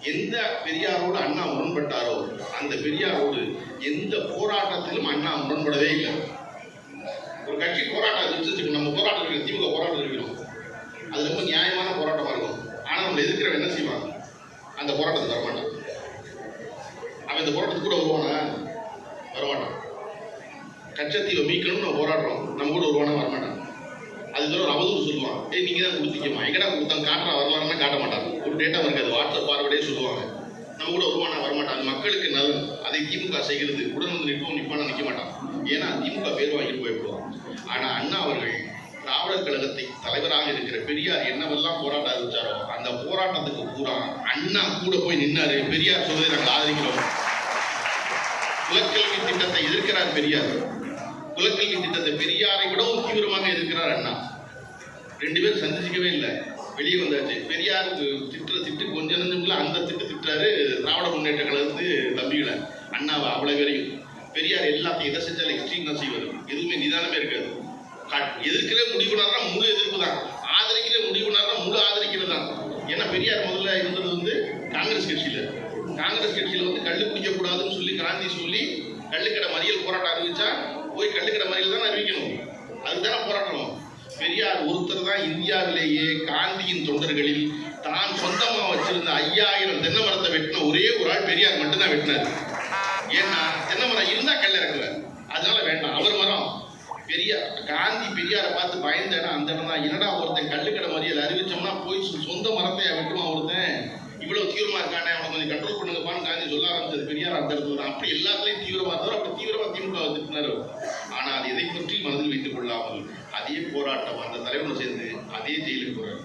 எந்த பெரியாரோடு அண்ணா முரண்பட்டாரோ அந்த பெரியாரோடு எந்த போராட்டத்திலும் அண்ணா முரண்படவே இல்லை. ஒரு கட்சி போராட்டம் வச்சு நம்ம போராட்டம் இருக்கிறோம், திமுக போராட்டம் இருக்கிறோம், அது ரொம்ப நியாயமான போராட்டமாக இருக்கும். ஆனால் நம்ம எதிர்க்கிறவன் என்ன செய்வான்? அந்த போராட்டத்துக்கு வரமாட்டான். அவன் இந்த போராட்டத்துக்கு கூட வருவானா? வரமாட்டான். கச்சத்தீவை மீட்கணும்னு நம்ம போராடுறோம், நம்ம கூட வருவானா? வரமாட்டான். அது ஒரு அவதூறு சொல்லுவான், நீங்க தான் கொடுத்தீங்கம்மா, எங்கடா கொடுத்தாங்க காட்டுறா வரலாறுனா காட்ட மாட்டாங்க. ஒரு டேட்டா இருக்காது, வாட்ஸ்அப் பார்வையே சொல்லுவாங்க. நம்ம கூட வருவானா? வரமாட்டான். அது மக்களுக்கு நலன், அதை திமுக செய்கிறது. உடன் வந்து நிற்பான நிற்க மாட்டான். ஏன்னா திமுக பேர் வாங்கிட்டு போய்விடுவான். ஆனால் அண்ணா அவர்கள் திராவிடர் கழகத்தை தலைவராக இருக்கிற பெரியார் என்னவெல்லாம் போராட்டம் அறிவிச்சாரோ அந்த போராட்டத்துக்கு பூரா அண்ணா கூட போய் நின்னாரு. பெரியார் சொல்வதை நாங்கள் ஆதரிக்கிறோம். குலக்கல்வி திட்டத்தை எதிர்க்கிறார் பெரியார். குலக்கல்வி திட்டத்தை பெரியாரை விடவும் தீவிரமாக எதிர்க்கிறார் அண்ணா. ரெண்டு பேரும் சந்திச்சிக்கவே இல்லை, வெளியே வந்தாச்சு. பெரியாருக்கு திட்டு கொஞ்ச நஞ்சம்ல அந்த திட்டுறாரு திராவிட முன்னேற்ற கழகத்து தம்பிகளை, அண்ணாவை அவ்வளவு வரையும். பெரியார் எல்லாத்தையும் எதை செஞ்சாலும் எக்ஸ்ட்ரீம் தான் செய்வார், எதுவுமே நிதானமே இருக்காது. எதிர்க்கிற முடிவுனாரா முழு எதிர்ப்பு தான், ஆதரிக்கிற முடிவுனாரா முழு ஆதரிக்கிறது தான். ஏன்னா பெரியார் முதல்ல இருந்தது வந்து காங்கிரஸ் கட்சியில வந்து கள்ளு குடிக்கக்கூடாதுன்னு சொல்லி காந்தி சொல்லி கள்ளுக்கடை மறியல் போராட்டம் அறிவிச்சா போய் கள்ளுக்கடை மறியல் தான் அறிவிக்கணும், அதுதானே போராட்டம். பெரியார் ஒருத்தர் தான் இந்தியாவிலேயே காந்தியின் தொண்டர்களில் தான் சொந்தமாக வச்சிருந்த 5000 தென்னை மரத்தை வெட்டின ஒரே ஒரு ஆள் பெரியார் மட்டும்தான் வெட்டினார். ஏன்னா தென்னை மரம் இருந்தா கல் இறக்கல, அதனால வேண்டாம். அவர் மரம் பெரியார் காந்தி பெரியாரை பார்த்து பயந்த இடம் அந்த இடம் தான். என்னடா ஒருத்தன் கள்ளுக்கடை மறியல் அறிவிச்சோம்னா போய் சொந்த மரத்தை வெட்டுமா ஒருத்தன், இவ்வளவு தீவிரமா இருக்கானே, அவனை கொஞ்சம் கண்ட்ரோல் பண்ணுங்கப்பான்னு காந்தி சொல்ல ஆரம்பிச்சது. பெரியார் அந்த இடத்துல தான் அப்படி எல்லாத்துலயும் தீவிரமா இருந்தார். அப்படி தீவிரமா திமுக திட்டினார். ஆனா அது எதை பற்றி மனதில் வைத்துக் கொள்ளாமல் அதே போராட்டம் அந்த தலைவனை சேர்ந்து அதே ஜெயிலுக்கு போறாரு.